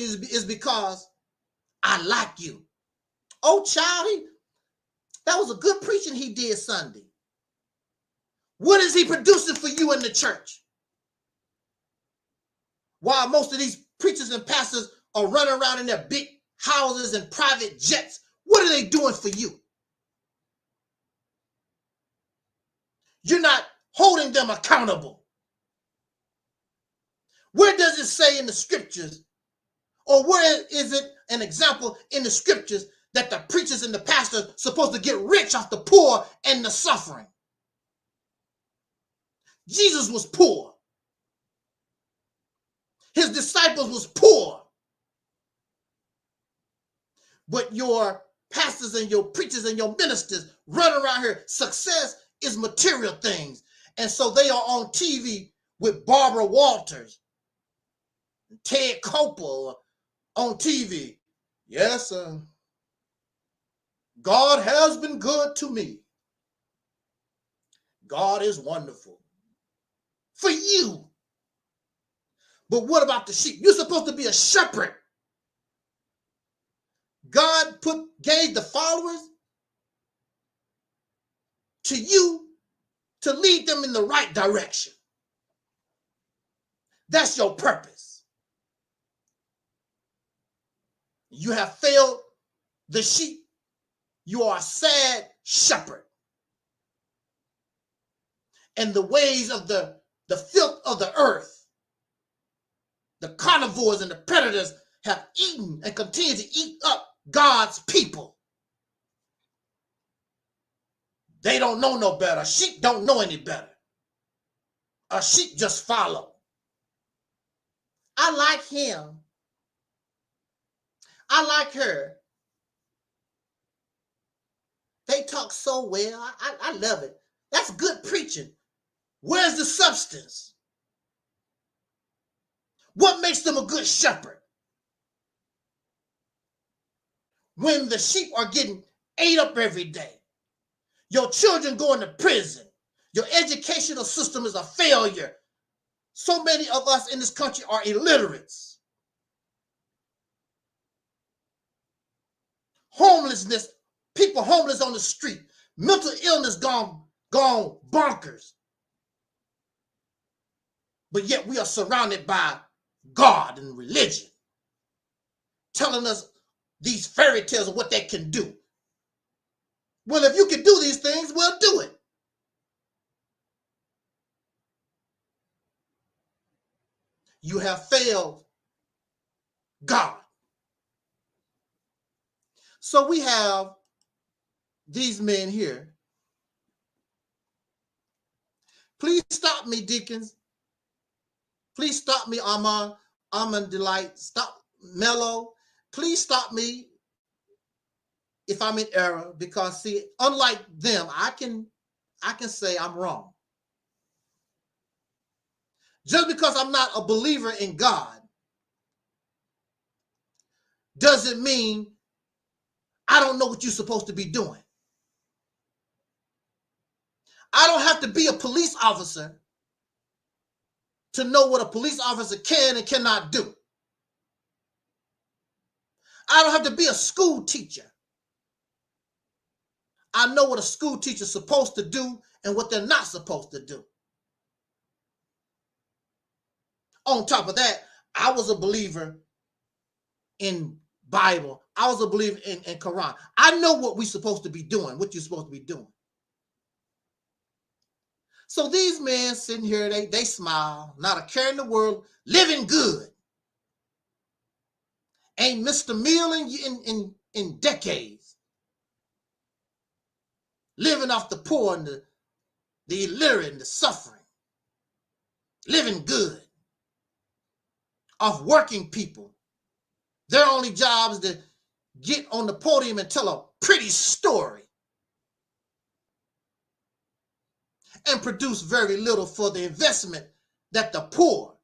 is because I like you. Oh, child, that was a good preaching he did Sunday. What is he producing for you in the church? While most of these preachers and pastors are running around in their big houses and private jets, what are they doing for you? You're not holding them accountable. Where does it say in the scriptures, or where is it an example in the scriptures that the preachers and the pastors are supposed to get rich off the poor and the suffering? Jesus was poor. His disciples was poor. But your pastors and your preachers and your ministers run around here. Success is material things. And so they are on TV with Barbara Walters, Ted Koppel on TV. Yes, God has been good to me. God is wonderful. For you. But what about the sheep? You're supposed to be a shepherd. God gave the followers to you to lead them in the right direction. That's your purpose. You have failed the sheep. You are a sad shepherd. And the ways of the filth of the earth, the carnivores and the predators have eaten and continue to eat up God's people. They don't know no better. Sheep don't know any better. A sheep just follow. I like him. I like her. They talk so well. I love it. That's good preaching. Where's the substance? What makes them a good shepherd? When the sheep are getting ate up every day, your children going to prison, your educational system is a failure. So many of us in this country are illiterates. Homelessness, people homeless on the street, mental illness gone bonkers. But yet we are surrounded by God and religion, telling us these fairy tales of what they can do. Well, if you can do these things, we'll do it. You have failed God. So we have these men here. Please stop me, deacons. Please stop me, Armand Delight. Stop, Mello. Please stop me if I'm in error, because see, unlike them, I can say I'm wrong. Just because I'm not a believer in God doesn't mean I don't know what you're supposed to be doing. I don't have to be a police officer to know what a police officer can and cannot do. I don't have to be a school teacher. I know what a school teacher is supposed to do and what they're not supposed to do. On top of that, I was a believer in Bible. I was a believer in Quran. I know what we're supposed to be doing, what you're supposed to be doing. So these men sitting here, they smile, not a care in the world, living good. Ain't missed a meal in decades. Living off the poor and the illiterate and the suffering. Living good. Off working people. Their only job is to get on the podium and tell a pretty story. And produce very little for the investment that the poor,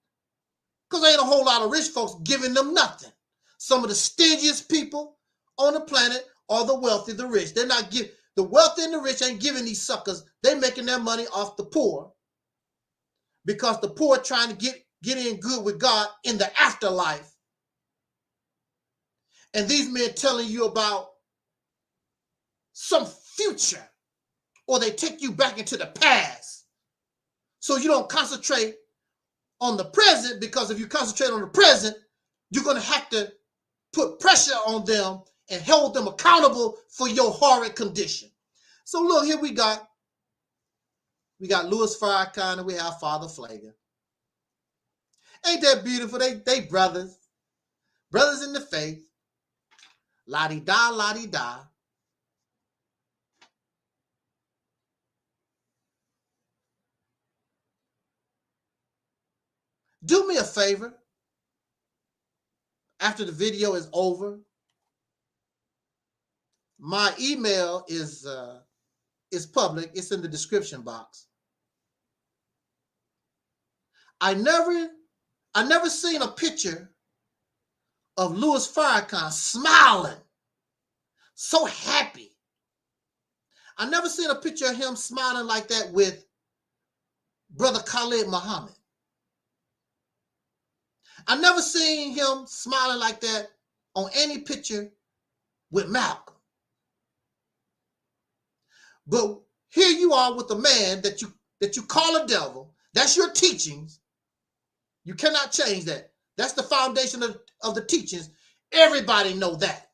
because there ain't a whole lot of rich folks giving them nothing. Some of the stingiest people on the planet are the wealthy, the rich. They're not giving, the wealthy and the rich ain't giving these suckers. They're making their money off the poor, because the poor are trying to get in good with God in the afterlife. And these men telling you about some future, or they take you back into the past. So you don't concentrate on the present, because if you concentrate on the present, you're going to have to put pressure on them and hold them accountable for your horrid condition. So look, here we got Louis Farrakhan and we have Father Flagger. Ain't that beautiful? They brothers in the faith. La-di-da, la-di-da. Do me a favor. After the video is over, my email is public. It's in the description box. I never seen a picture of Louis Farrakhan smiling, so happy. I never seen a picture of him smiling like that with Brother Khalid Muhammad. I never seen him smiling like that on any picture with Malcolm. But here you are with a man that you call a devil. That's your teachings. You cannot change that. That's the foundation of the teachings. Everybody know that.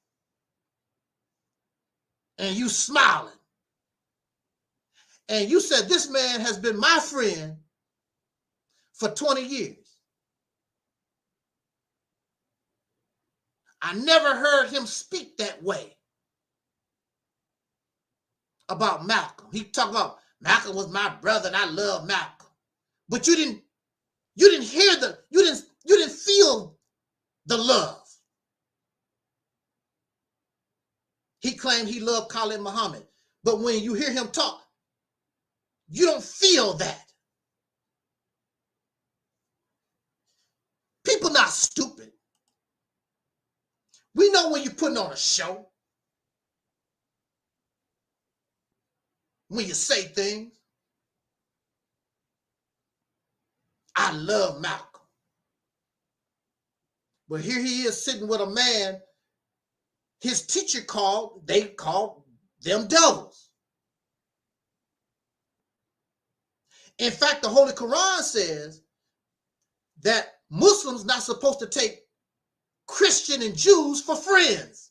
And you smiling. And you said this man has been my friend for 20 years. I never heard him speak that way about Malcolm. He talked about Malcolm was my brother and I love Malcolm. But you didn't hear you didn't feel the love. He claimed he loved Khalid Muhammad. But when you hear him talk, you don't feel that. People not stupid. We know when you're putting on a show. When you say things. I love Malcolm. But here he is sitting with a man his teacher called them devils. In fact, the Holy Quran says that Muslims not supposed to take Christian and Jews for friends.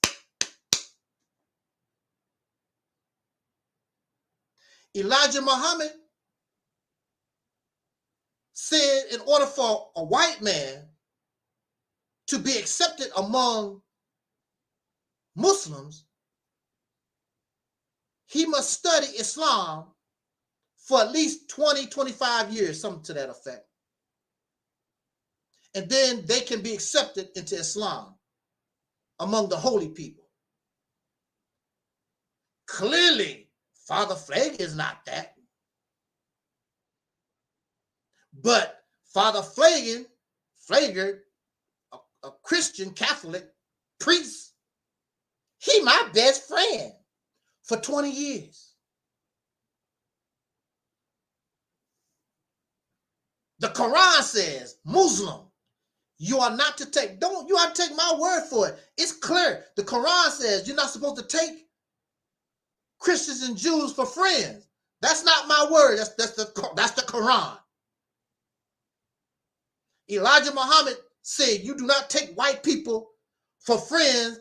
Elijah Muhammad said in order for a white man to be accepted among Muslims, he must study Islam for at least 20, 25 years, something to that effect. And then they can be accepted into Islam among the holy people. Clearly, Father Flagger is not that. But Father Flagger, a Christian Catholic priest, he my best friend for 20 years. The Quran says, Muslim, you are not to take, you ought to take my word for it. It's clear. The Quran says you're not supposed to take Christians and Jews for friends. That's not my word. That's the Quran. Elijah Muhammad said you do not take white people for friends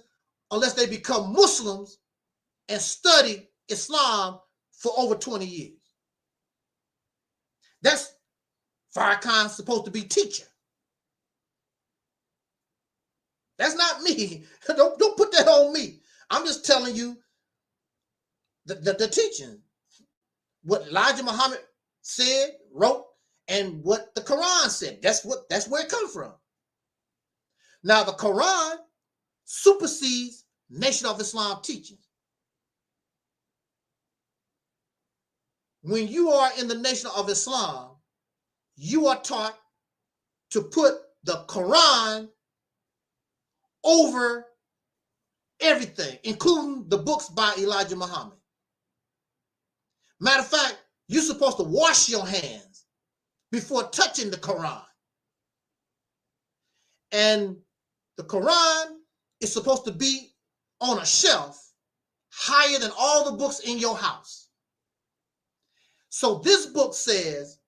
unless they become Muslims and study Islam for over 20 years. That's Farrakhan's supposed to be teacher. That's not me. Don't put that on me. I'm just telling you the teaching. What Elijah Muhammad said, wrote, and what the Quran said. That's where it comes from. Now the Quran supersedes Nation of Islam teachings. When you are in the Nation of Islam, you are taught to put the Quran over everything, including the books by Elijah Muhammad. Matter of fact, you're supposed to wash your hands before touching the Quran. And the Quran is supposed to be on a shelf higher than all the books in your house. So this book says,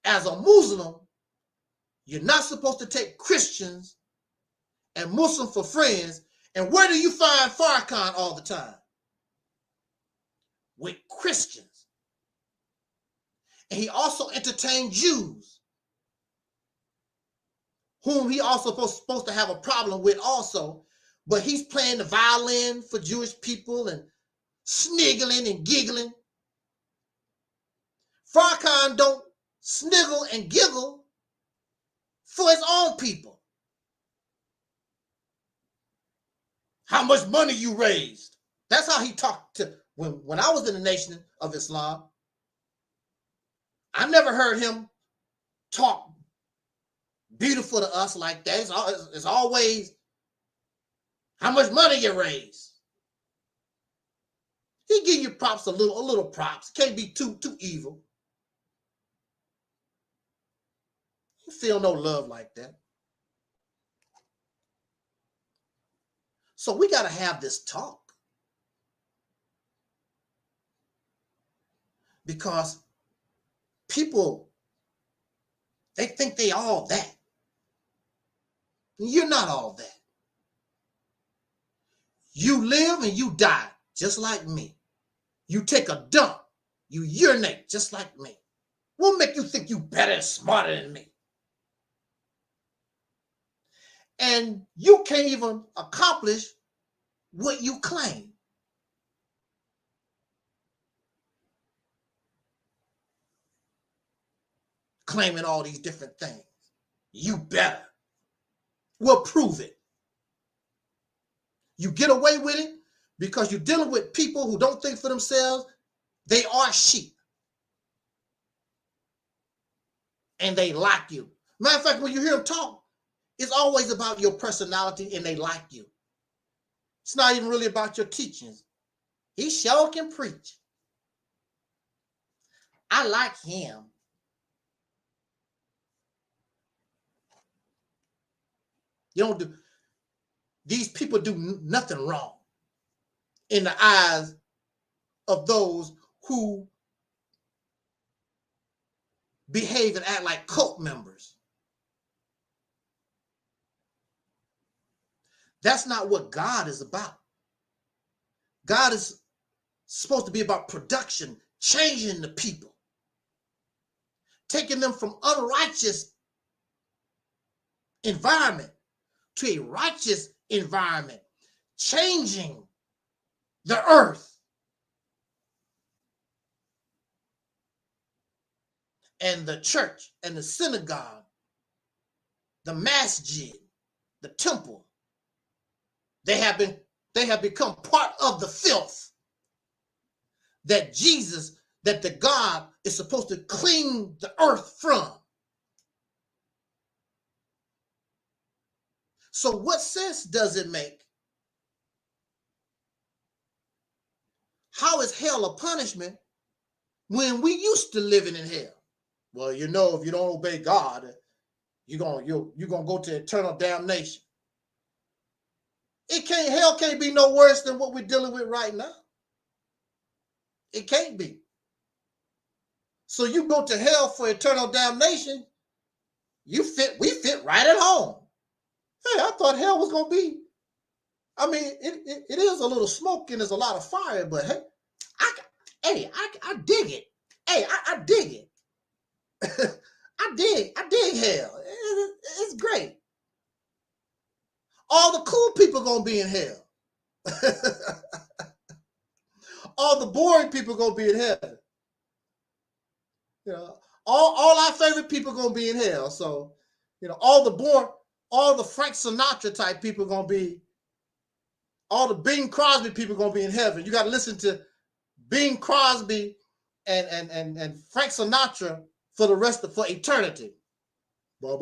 as a Muslim, you're not supposed to take Christians and Muslims for friends. And where do you find Farrakhan all the time? With Christians. And he also entertained Jews, whom he also supposed to have a problem with also. But he's playing the violin for Jewish people and sniggling and giggling. Farrakhan don't sniggle and giggle for his own people. How much money you raised? That's how he talked to when I was in the Nation of Islam. I never heard him talk beautiful to us like that. It's always how much money you raised. He give you props, a little props. Can't be too evil. You feel no love like that. So we got to have this talk. Because people, they think they all that. You're not all that. You live and you die just like me. You take a dump, you urinate just like me. What make you think you better and smarter than me? And you can't even accomplish what you claim. Claiming all these different things. You better. Well, prove it. You get away with it because you're dealing with people who don't think for themselves. They are sheep. And they like you. Matter of fact, when you hear them talk, it's always about your personality and they like you. It's not even really about your teachings. He sure can preach. I like him. These people do nothing wrong in the eyes of those who behave and act like cult members. That's not what God is about. God is supposed to be about production, changing the people, taking them from unrighteous environment to a righteous environment, changing the earth. And the church and the synagogue, the masjid, the temple, they have become part of the filth that the God is supposed to clean the earth from. So what sense does it make? How is hell a punishment when we used to living in hell? Well, if you don't obey God, you're gonna go to eternal damnation. Hell can't be no worse than what we're dealing with right now. It can't be. So you go to hell for eternal damnation, we fit right at home. Hey, I thought hell was gonna be. I mean, it is a little smoke and there's a lot of fire, but hey, I dig it. Hey, I dig it. I dig hell. It's great. All the cool people gonna be in hell. All the boring people gonna be in heaven. All our favorite people gonna be in hell. So, all the Frank Sinatra type people gonna be. All the Bing Crosby people gonna be in heaven. You got to listen to Bing Crosby and Frank Sinatra for eternity. You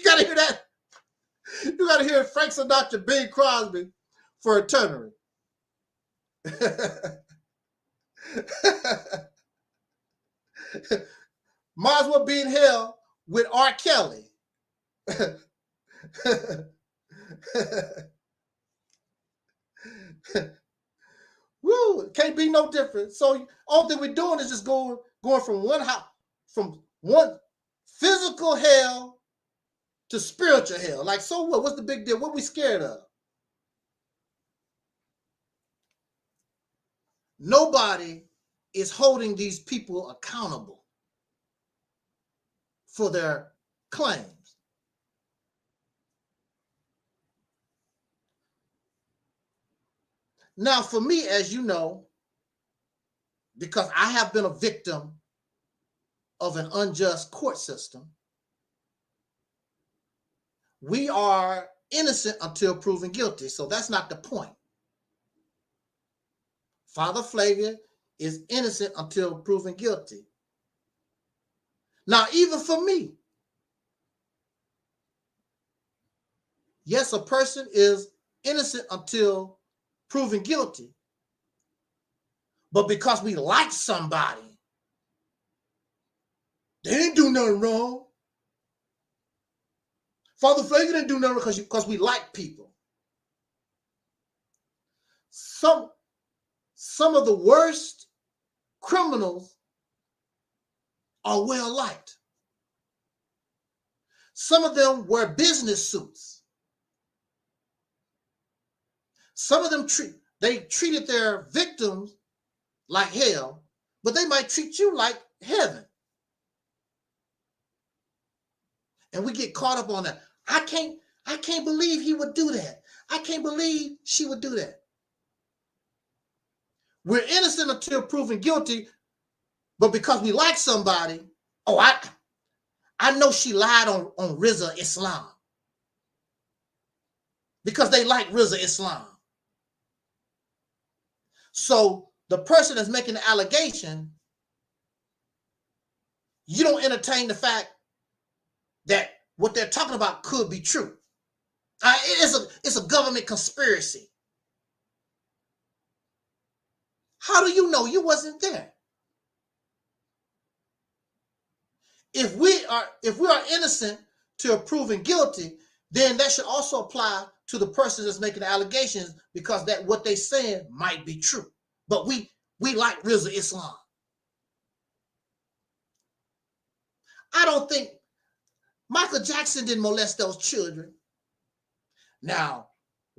gotta hear that. You gotta hear Frank Sinatra, Bing Crosby for eternity. Might as well be in hell with R. Kelly. Woo, can't be no different. So all that we're doing is just going from one physical hell to spiritual hell. Like, so what? What's the big deal? What we scared of? Nobody is holding these people accountable for their claims. Now, for me, as you know, because I have been a victim of an unjust court system, we are innocent until proven guilty. So that's not the point. Father Flavia is innocent until proven guilty. Now, even for me, yes, a person is innocent until proven guilty. But because we like somebody, they didn't do nothing wrong. Father Flavia didn't do nothing because we like people. Some of the worst criminals are well liked. Some of them wear business suits. Some of them treated their victims like hell, but they might treat you like heaven. And we get caught up on that. I can't believe he would do that. I can't believe she would do that. We're innocent until proven guilty, but because we like somebody, oh, I know she lied on Rizza Islam. Because they like Rizza Islam. So the person that's making the allegation, you don't entertain the fact that what they're talking about could be true. It's a government conspiracy. How do you know? You wasn't there. If we are innocent to proven guilty, then that should also apply to the person that's making the allegations, because that what they saying might be true. But we like Rizza Islam. I don't think Michael Jackson didn't molest those children. Now,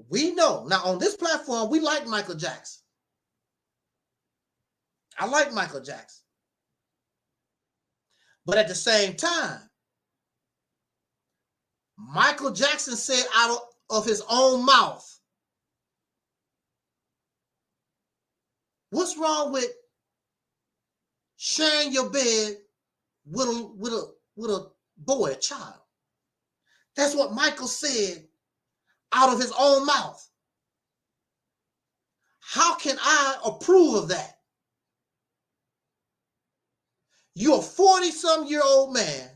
we know. Now, on this platform, we like Michael Jackson. I like Michael Jackson. But at the same time, Michael Jackson said out of his own mouth, what's wrong with sharing your bed with a boy, a child? That's what Michael said out of his own mouth. How can I approve of that? You're a 40-some-year-old man.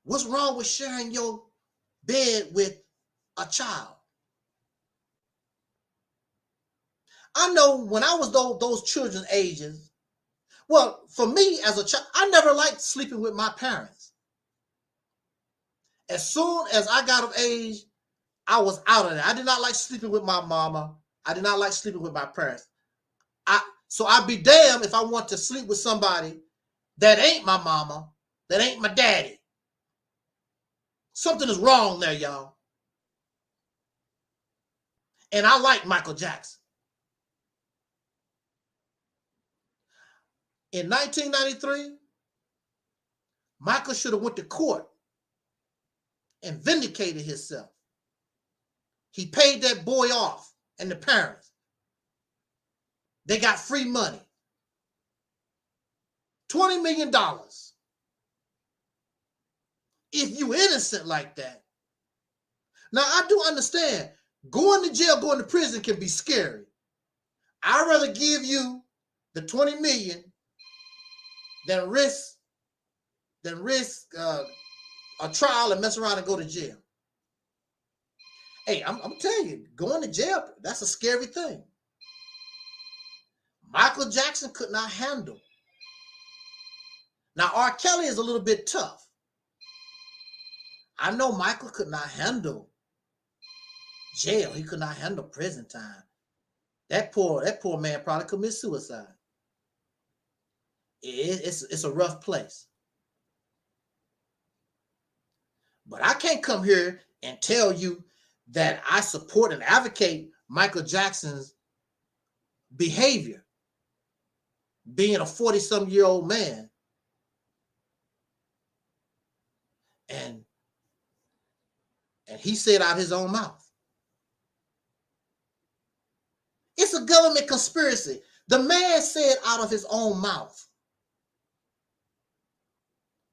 What's wrong with sharing your bed with a child? I know when I was those children's ages, well, for me as a child, I never liked sleeping with my parents. As soon as I got of age, I was out of there. I did not like sleeping with my mama. I did not like sleeping with my parents. So I'd be damned if I want to sleep with somebody that ain't my mama, that ain't my daddy. Something is wrong there, y'all. And I like Michael Jackson. In 1993, Michael should have went to court and vindicated himself. He paid that boy off and the parents. They got free money. $20 million. If you innocent like that. Now, I do understand going to jail, going to prison can be scary. I'd rather give you the 20 million than risk a trial and mess around and go to jail. Hey, I'm telling you, going to jail, that's a scary thing. Michael Jackson could not handle. Now, R. Kelly is a little bit tough. I know Michael could not handle jail. He could not handle prison time. That poor man probably commit suicide. It's a rough place. But I can't come here and tell you that I support and advocate Michael Jackson's behavior, being a 40-some-year-old man. And he said out his own mouth. It's a government conspiracy. The man said out of his own mouth.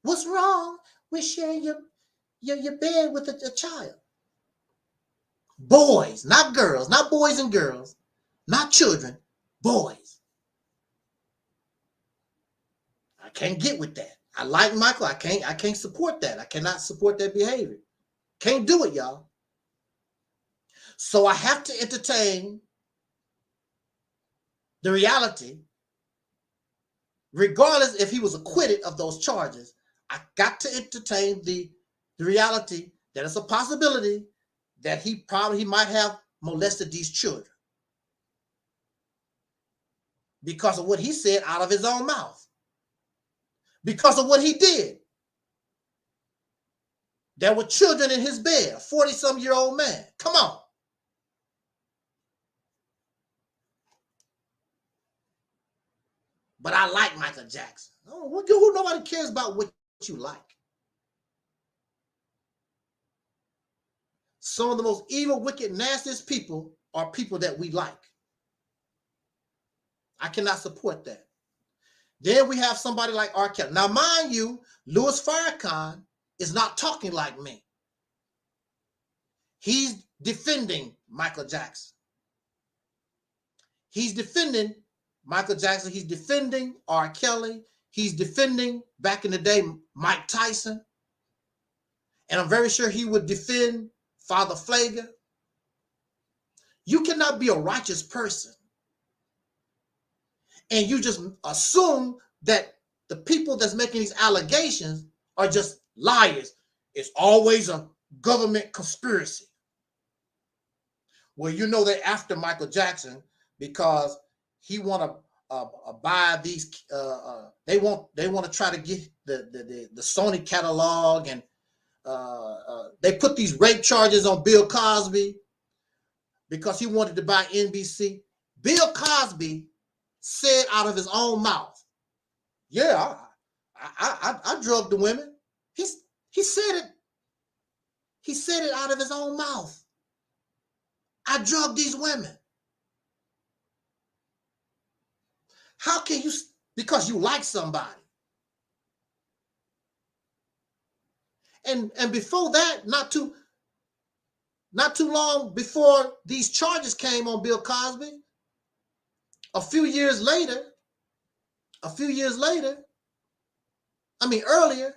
What's wrong with sharing your bed with a child? Boys, not girls, not boys and girls, not children, boys. I can't get with that. I like Michael. I can't support that. I cannot support that behavior. Can't do it, y'all. So I have to entertain the reality, regardless if he was acquitted of those charges. I got to entertain the reality that it's a possibility that he might have molested these children because of what he said out of his own mouth, because of what he did. There were children in his bed, a 40-some-year-old man. Come on. But I like Michael Jackson. Oh, nobody cares about what you like. Some of the most evil, wicked, nastiest people are people that we like. I cannot support that. Then we have somebody like R. Kelly. Now, mind you, Louis Farrakhan is not talking like me. He's defending Michael Jackson. He's defending Michael Jackson. He's defending R. Kelly. He's defending, back in the day, Mike Tyson. And I'm very sure he would defend Father Flagger. You cannot be a righteous person and you just assume that the people that's making these allegations are just liars. It's always a government conspiracy. Well, you know they're after Michael Jackson because he want to buy these. They want to try to get the Sony catalog, and they put these rape charges on Bill Cosby because he wanted to buy NBC. Bill Cosby said out of his own mouth, "Yeah, I drugged the women." He said it. He said it out of his own mouth. I drugged these women. How can you, because you like somebody? And before that, not too long before these charges came on Bill Cosby, a few years later, earlier,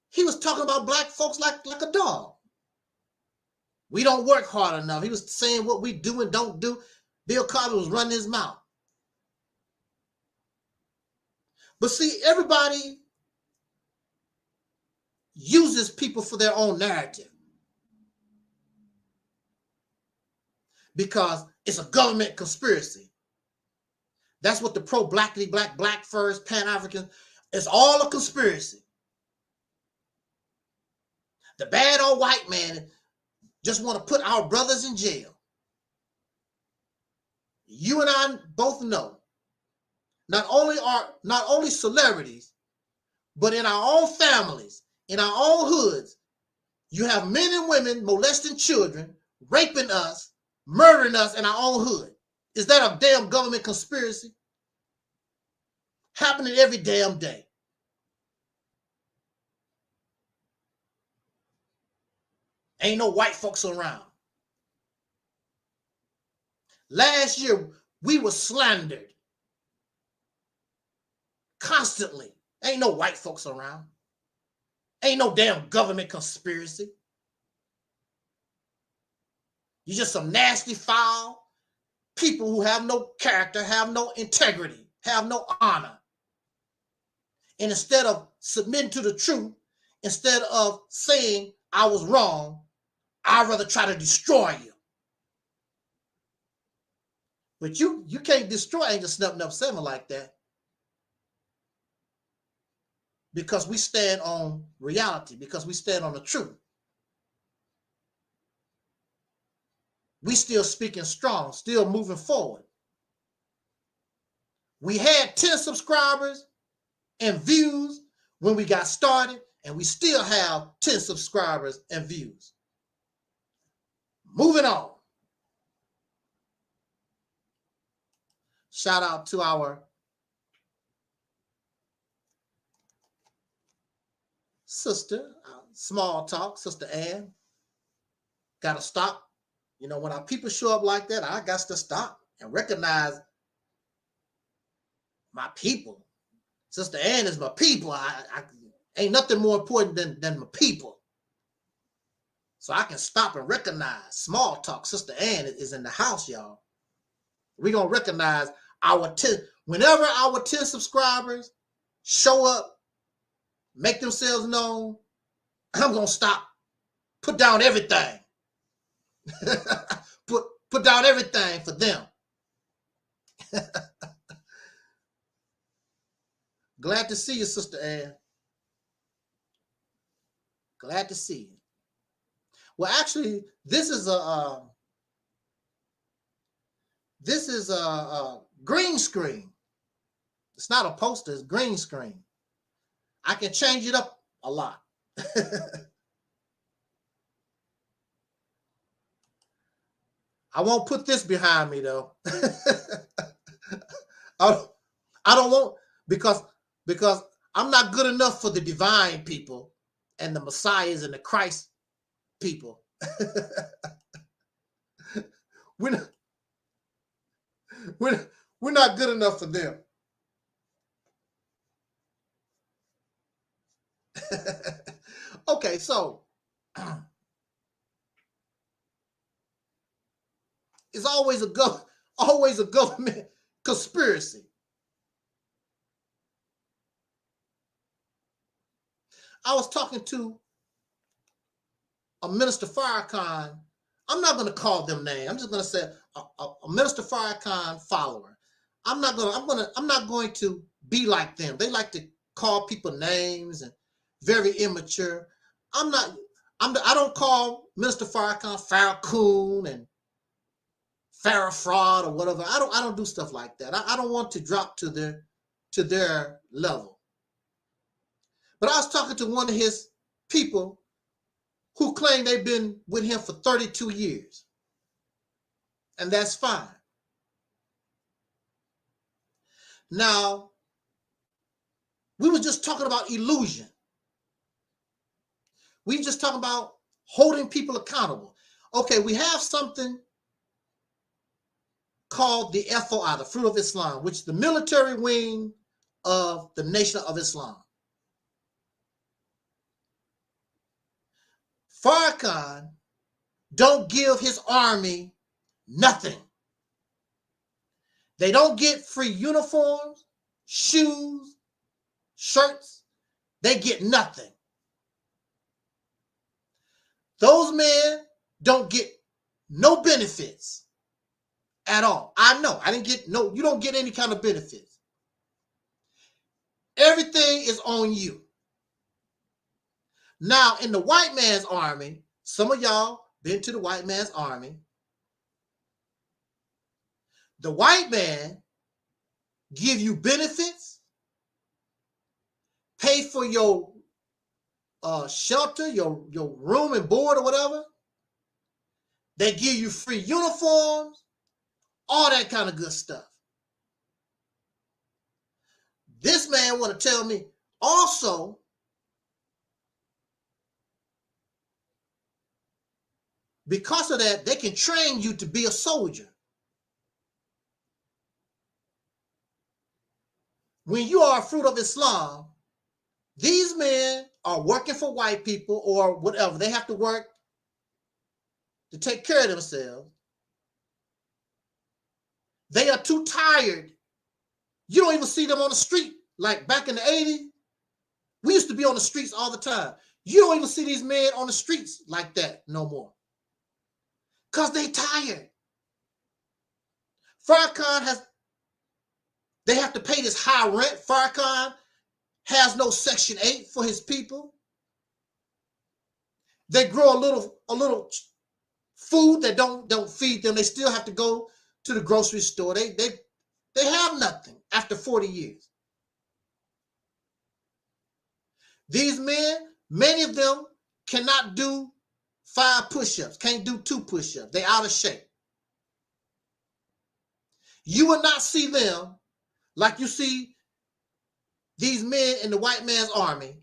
he was talking about black folks like a dog. We don't work hard enough. He was saying what we do and don't do. Bill Cosby was running his mouth. But see, everybody uses people for their own narrative because it's a government conspiracy. That's what the pro-blackity black first, Pan-African, it's all a conspiracy. The bad old white man just want to put our brothers in jail. You and I both know, not only celebrities, but in our own families, in our own hoods, you have men and women molesting children, raping us, murdering us in our own hood. Is that a damn government conspiracy? Happening every damn day. Ain't no white folks around. Last year, we were slandered constantly. Ain't no white folks around. Ain't no damn government conspiracy. You're just some nasty, foul people who have no character, have no integrity, have no honor. And instead of submitting to the truth, instead of saying I was wrong, I'd rather try to destroy you. But you can't destroy Angel Snub Nub 7 like that. Because we stand on reality, because we stand on the truth. We still speaking strong, still moving forward. We had 10 subscribers and views when we got started, and we still have 10 subscribers and views. Moving on. Shout out to our sister, Small Talk, Sister Ann. Got to stop. You know, when our people show up like that, I got to stop and recognize my people. Sister Ann is my people. I ain't nothing more important than my people. So I can stop and recognize Small Talk. Sister Ann is in the house, y'all. We're going to recognize our 10. Whenever our 10 subscribers show up, make themselves known, I'm going to stop. Put down everything. put down everything for them. Glad to see you, Sister Ann. Glad to see you. Well, actually, this is a green screen. It's not a poster, it's green screen. I can change it up a lot. I won't put this behind me though. I don't want, because I'm not good enough for the divine people and the Messiahs and the Christ people. We're not good enough for them. Okay, so it's always a government conspiracy. I was talking to a Minister Farrakhan. I'm not going to call them names. I'm just going to say a Minister Farrakhan follower. I'm not going to be like them. They like to call people names and very immature. I don't call Minister Farrakhan Farrakhan and Farrah fraud or whatever. I don't do stuff like that. I don't want to drop to their level. But I was talking to one of his people who claim they've been with him for 32 years. And that's fine. Now, we were just talking about illusion. We were just talking about holding people accountable. Okay, we have something called the FOI, the Fruit of Islam, which is the military wing of the Nation of Islam. Farrakhan don't give his army nothing. They don't get free uniforms, shoes, shirts. They get nothing. Those men don't get no benefits at all. I know. I didn't get no, you don't get any kind of benefits. Everything is on you. Now, in the white man's army, some of y'all been to the white man's army. The white man give you benefits, pay for your shelter, your room and board or whatever. They give you free uniforms, all that kind of good stuff. This man want to tell me also because of that, they can train you to be a soldier. When you are a fruit of Islam, these men are working for white people or whatever. They have to work to take care of themselves. They are too tired. You don't even see them on the street. Like back in the 80s, we used to be on the streets all the time. You don't even see these men on the streets like that no more. Because they tired. They have to pay this high rent. Farrakhan has no Section 8 for his people. They grow a little food that don't feed them. They still have to go to the grocery store. They have nothing after 40 years. These men, many of them cannot do 5 push-ups, can't do 2 push-ups. They out of shape. You will not see them like you see these men in the white man's army.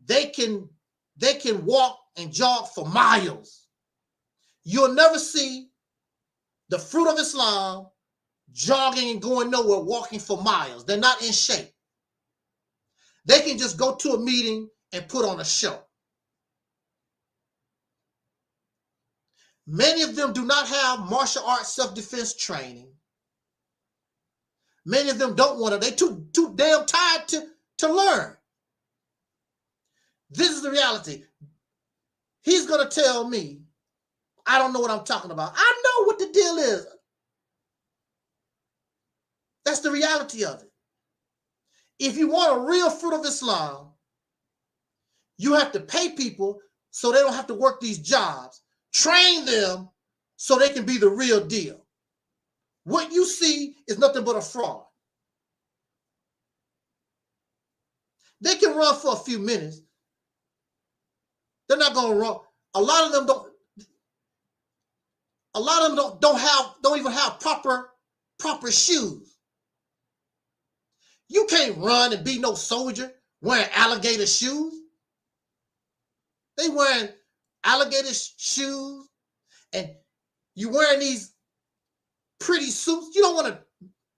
They can walk and jog for miles. You'll never see the fruit of Islam jogging and going nowhere, walking for miles. They're not in shape. They can just go to a meeting and put on a show. Many of them do not have martial arts self-defense training. Many of them don't want to. They're too damn tired to learn. This is the reality. He's going to tell me, I don't know what I'm talking about. I know what the deal is. That's the reality of it. If you want a real fruit of Islam, you have to pay people so they don't have to work these jobs. Train them so they can be the real deal. What you see is nothing but a fraud. They can run for a few minutes. They're not going to run. A lot of them don't even have proper shoes. You can't run and be no soldier wearing alligator shoes. They wearing alligator shoes, and you wearing these pretty suits. You don't want to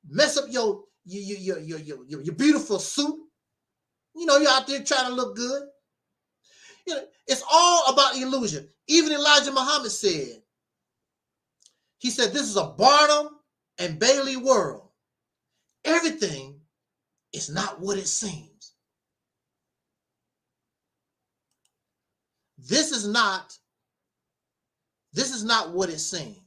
mess up your beautiful suit. You know, you're out there trying to look good. You know, it's all about illusion. Even Elijah Muhammad said, he said, this is a Barnum and Bailey world. Everything is not what it seems. This is not what it seems.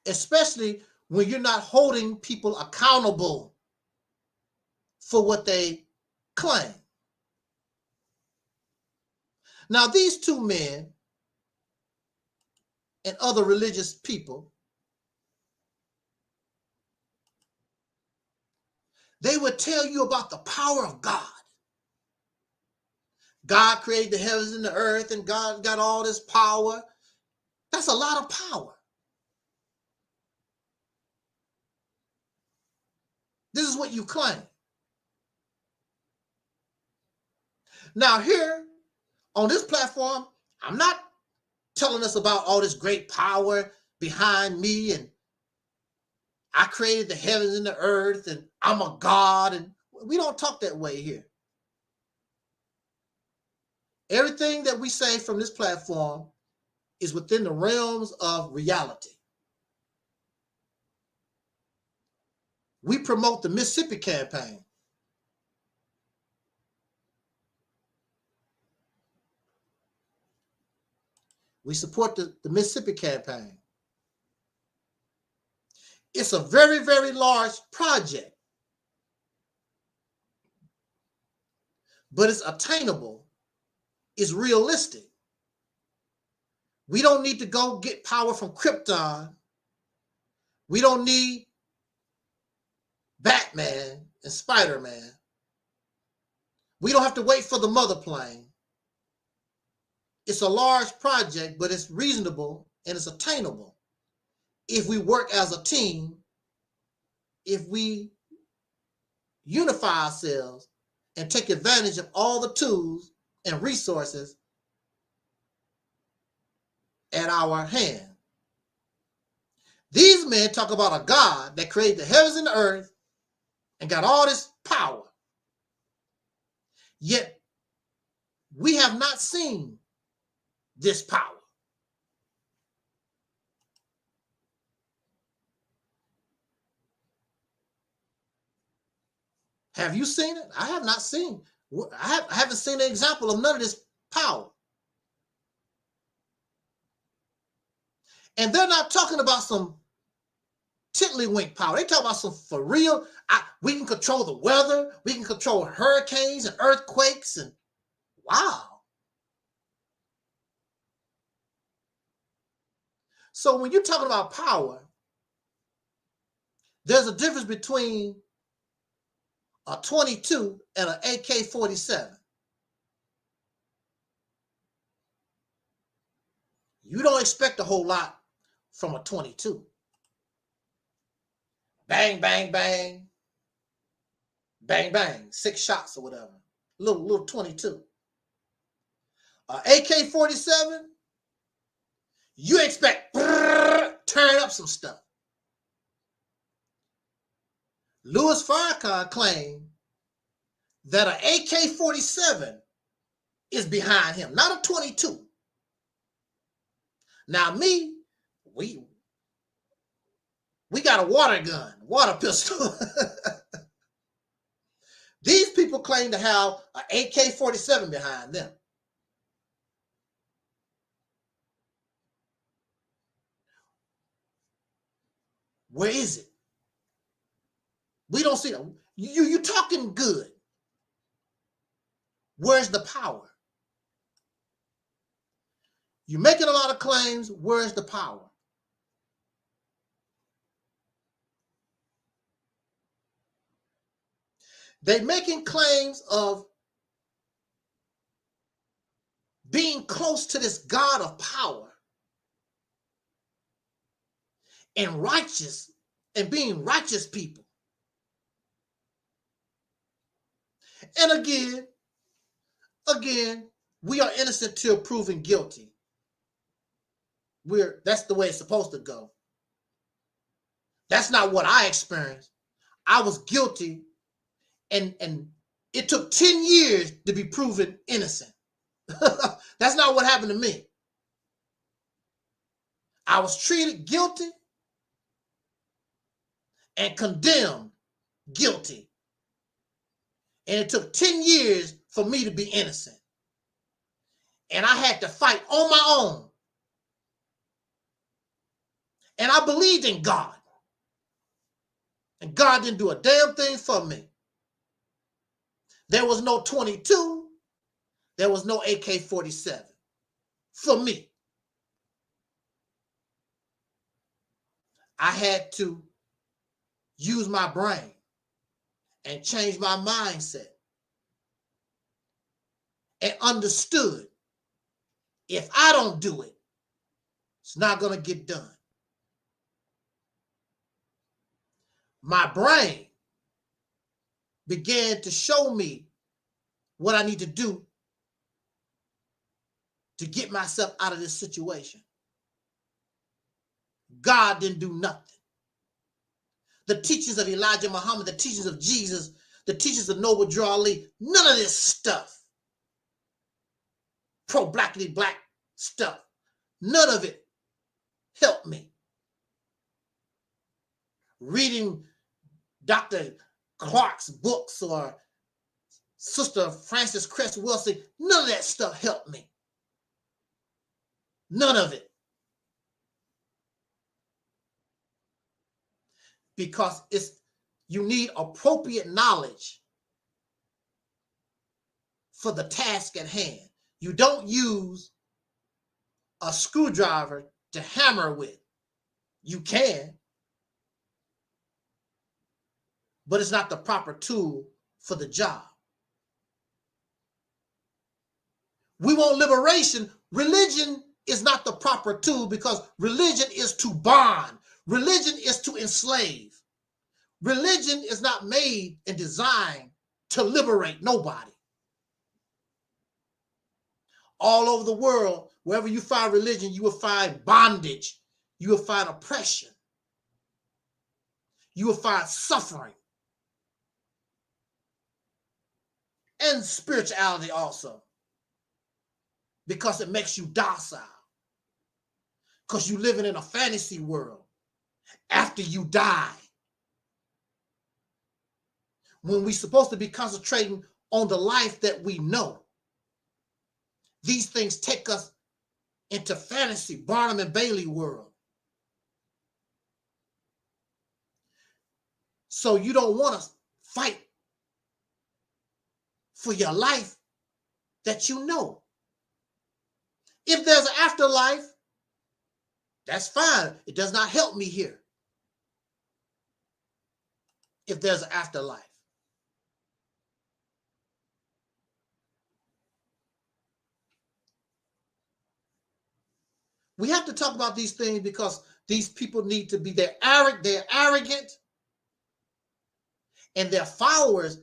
Especially when you're not holding people accountable for what they claim. Now, these two men and other religious people, they would tell you about the power of God. God created the heavens and the earth, and God got all this power. That's a lot of power. This is what you claim. Now here on this platform, I'm not telling us about all this great power behind me and I created the heavens and the earth and I'm a God, and we don't talk that way here. Everything that we say from this platform is within the realms of reality. We promote the Mississippi campaign. We support the Mississippi campaign. It's a very, very large project, but it's attainable. It's realistic. We don't need to go get power from Krypton. We don't need Batman and Spider-Man. We don't have to wait for the mother plane. It's a large project, but it's reasonable and it's attainable. If we work as a team, if we unify ourselves and take advantage of all the tools and resources at our hand. These men talk about a God that created the heavens and the earth and got all this power. Yet we have not seen this power. Have you seen it? I have not seen. I haven't seen an example of none of this power. And they're not talking about some tiddlywink power. They talk about some for real. We can control the weather. We can control hurricanes and earthquakes. And wow. So when you're talking about power, there's a difference between a 22 and an AK-47. You don't expect a whole lot from a 22. Bang, bang, bang. Bang, bang. 6 shots or whatever. Little 22. AK-47, you expect turn up some stuff. Louis Farrakhan claimed that an AK-47 is behind him, not a 22. Now we got a water gun, water pistol. These people claim to have an AK-47 behind them. Where is it? We don't see them. You talking good. Where's the power? You're making a lot of claims. Where's the power? They're making claims of being close to this God of power and righteous and being righteous people. And again, we are innocent till proven guilty. That's the way it's supposed to go. That's not what I experienced. I was guilty, and it took 10 years to be proven innocent. That's not what happened to me. I was treated guilty and condemned guilty. And it took 10 years for me to be innocent. And I had to fight on my own. And I believed in God. And God didn't do a damn thing for me. There was no 22. There was no AK-47 for me. I had to use my brain and change my mindset, and understood if I don't do it, it's not going to get done. My brain began to show me what I need to do to get myself out of this situation. God didn't do nothing. The teachings of Elijah Muhammad, the teachings of Jesus, the teachings of Noble Drew Ali, none of this stuff, pro-blackity black stuff, none of it helped me. Reading Dr. Clark's books or Sister Frances Cress Wilson, none of that stuff helped me. None of it. Because you need appropriate knowledge for the task at hand. You don't use a screwdriver to hammer with. You can, but it's not the proper tool for the job. We want liberation. Religion is not the proper tool, because religion is to bond. Religion is to enslave. Religion is not made and designed to liberate nobody. All over the world, wherever you find religion, you will find bondage. You will find oppression. You will find suffering. And spirituality also. Because it makes you docile. Because you're living in a fantasy world after you die. when we're supposed to be concentrating on the life that we know. These things take us into fantasy, Barnum and Bailey world. So you don't want to fight for your life that you know. If there's an afterlife, that's fine. It does not help me here. If there's an afterlife. We have to talk about these things because these people need to be, they're arrogant, and their followers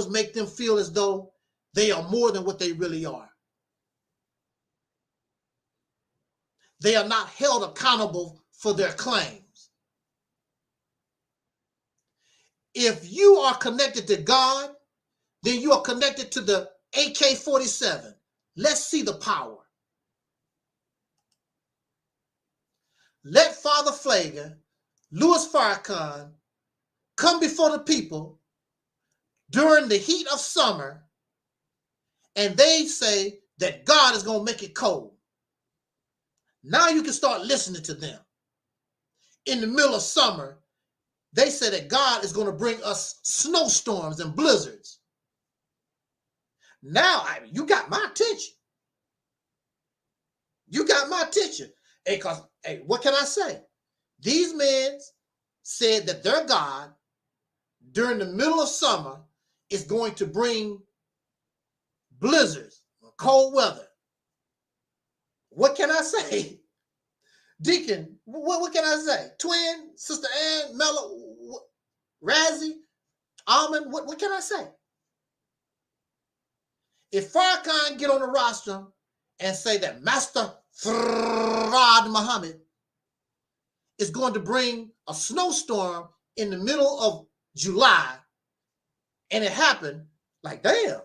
make them feel as though they are more than what they really are. They are not held accountable for their claims. If you are connected to God, then you are connected to the AK-47. Let's see the power. Let Father Flagger, Louis Farrakhan, come before the people during the heat of summer, and they say that God is going to make it cold. Now you can start listening to them. In the middle of summer, they say that God is going to bring us snowstorms and blizzards. Now, you got my attention. You got my attention. Because, hey, what can I say? These men said that their God, during the middle of summer, is going to bring blizzards, cold weather. What can I say? Deacon, what can I say? Twin, Sister Ann, Mello, Razzie, Almond, what can I say? If Farrakhan get on the roster and say that Master Farad Muhammad is going to bring a snowstorm in the middle of July, and it happened, like, damn,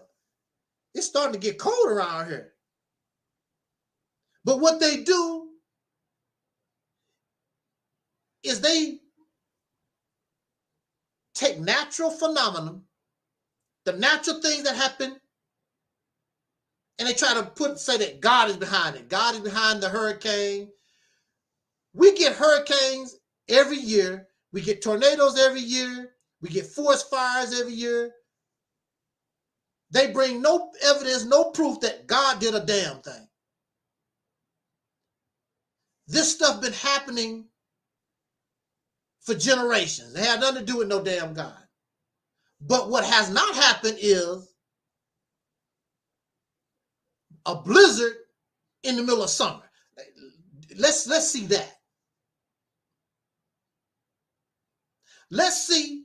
it's starting to get cold around here. But what they do is they take natural phenomena, the natural things that happen, and they try to say that God is behind it. God is behind the hurricane. We get hurricanes every year. We get tornadoes every year. We get forest fires every year. They bring no evidence, no proof that God did a damn thing. This stuff been happening for generations. It had nothing to do with no damn God. But what has not happened is a blizzard in the middle of summer. Let's see that. Let's see.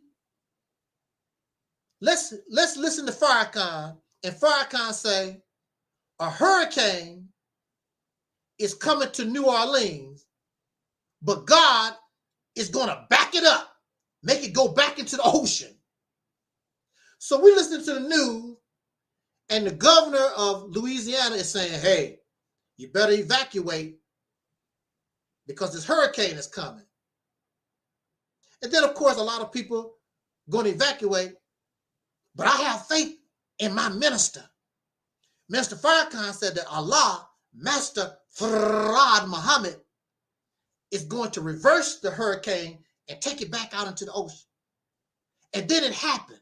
Let's listen to Farrakhan, and Farrakhan say a hurricane is coming to New Orleans, but God is going to back it up, make it go back into the ocean. So we listen to the news, and the governor of Louisiana is saying, hey, you better evacuate because this hurricane is coming. And then, of course, a lot of people going to evacuate, but I have faith in my minister. Minister Farrakhan said that Allah, Master Farad Muhammad, is going to reverse the hurricane and take it back out into the ocean. And then it happened.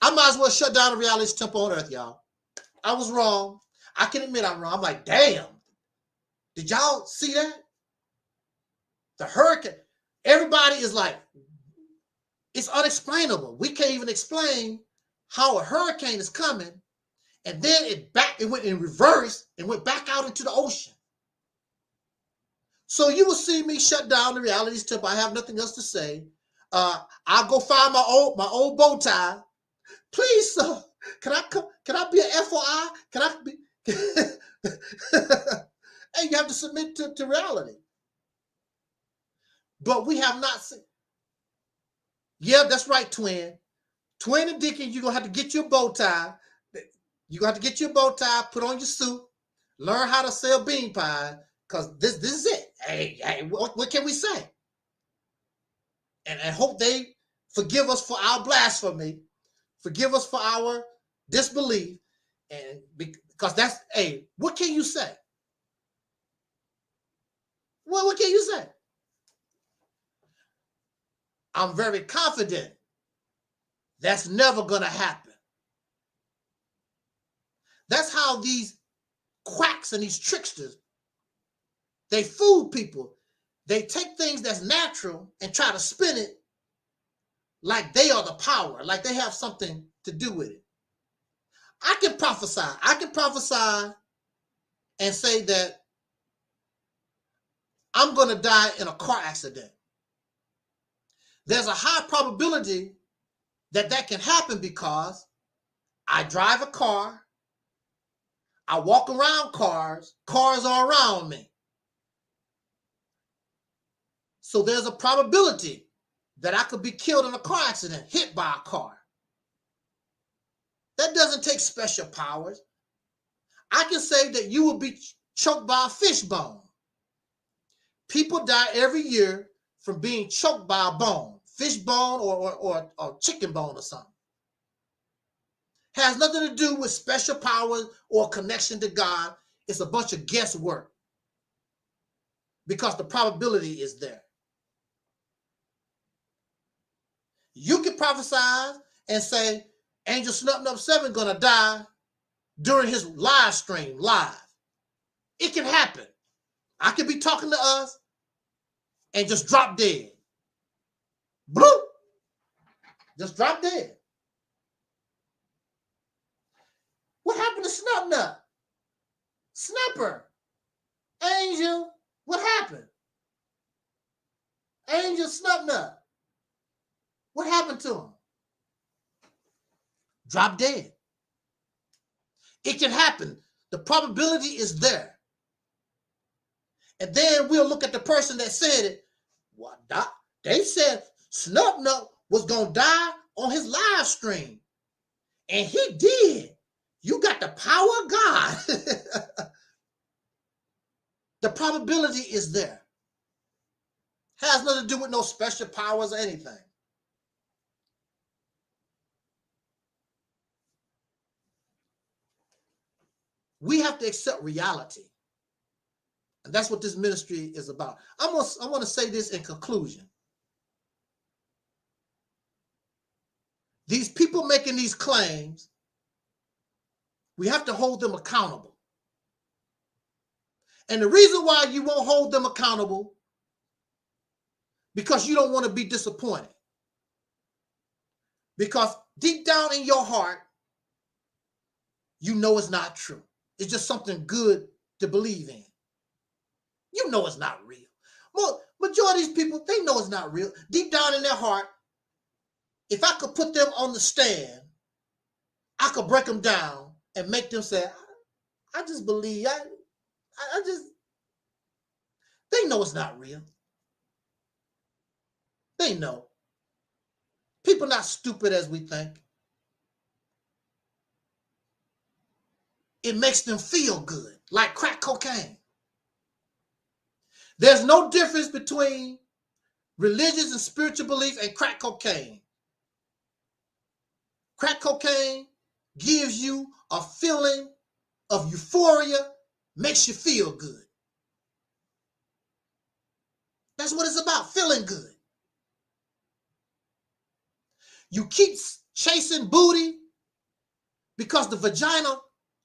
I might as well shut down the reality temple on earth, y'all. I was wrong. I can admit I'm wrong. I'm like, damn. Did y'all see that? The hurricane. Everybody is like, it's unexplainable. We can't even explain how a hurricane is coming, and then it went in reverse and went back out into the ocean. So you will see me shut down the realities temple. I have nothing else to say. I'll go find my old bow tie. Please, sir, can I be an FOI? Can I be? Hey, you have to submit to reality. But we have not seen. Yeah, that's right, twin. Twin and Deacon, you're going to have to get your bow tie. You're going to have to get your bow tie, put on your suit, learn how to sell bean pie, because this is it. Hey, what can we say? And hope they Forgive us for our blasphemy. Forgive us for our disbelief. And because that's, hey, what can you say? Well, what can you say? I'm very confident that's never going to happen. That's how these quacks and these tricksters, they fool people. They take things that's natural and try to spin it like they are the power, like they have something to do with it. I can prophesy. I can prophesy and say that I'm going to die in a car accident. There's a high probability that that can happen because I drive a car, I walk around cars, cars are around me. So there's a probability that I could be killed in a car accident, hit by a car. That doesn't take special powers. I can say that you will be choked by a fish bone. People die every year from being choked by a bone, fish bone or chicken bone or something. Has nothing to do with special powers or connection to God. It's a bunch of guesswork because the probability is there. You can prophesy and say, Angel Snub Nub 7 gonna die during his live stream, live. It can happen. I could be talking to us and just drop dead. Bloop. Just drop dead. What happened to Snub Nut? Snapper. Angel. What happened? Angel Snub Nut. What happened to him? Drop dead. It can happen. The probability is there. And then we'll look at the person that said it. What? They said Snub Nut was going to die on his live stream. And he did. You got the power of God. The probability is there. Has nothing to do with no special powers or anything. We have to accept reality. And that's what this ministry is about. I want to say this in conclusion. These people making these claims, we have to hold them accountable. And the reason why you won't hold them accountable, because you don't want to be disappointed. Because deep down in your heart, you know it's not true. It's just something good to believe in. You know it's not real. Well, majority of these people, they know it's not real. Deep down in their heart, if I could put them on the stand, I could break them down and make them say, I just believe, they know it's not real. They know. People not stupid as we think. It makes them feel good, like crack cocaine. There's no difference between religious and spiritual belief and crack cocaine. Crack cocaine gives you a feeling of euphoria, makes you feel good. That's what it's about, feeling good. You keep chasing booty because the vagina,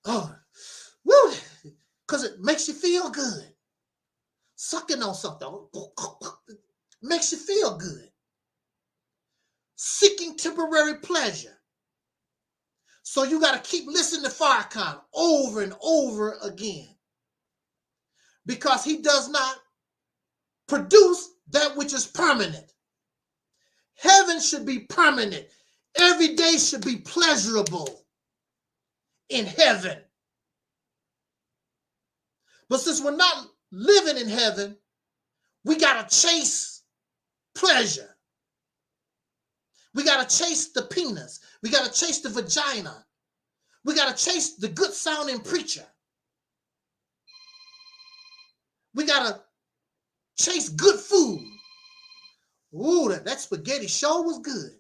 because it makes you feel good. Sucking on something makes you feel good. Seeking temporary pleasure. So you got to keep listening to Farrakhan over and over again. Because he does not produce that which is permanent. Heaven should be permanent. Every day should be pleasurable in heaven. But since we're not living in heaven, we got to chase pleasure. We got to chase the penis. We got to chase the vagina. We got to chase the good sounding preacher. We got to chase good food. Ooh, that spaghetti show was good.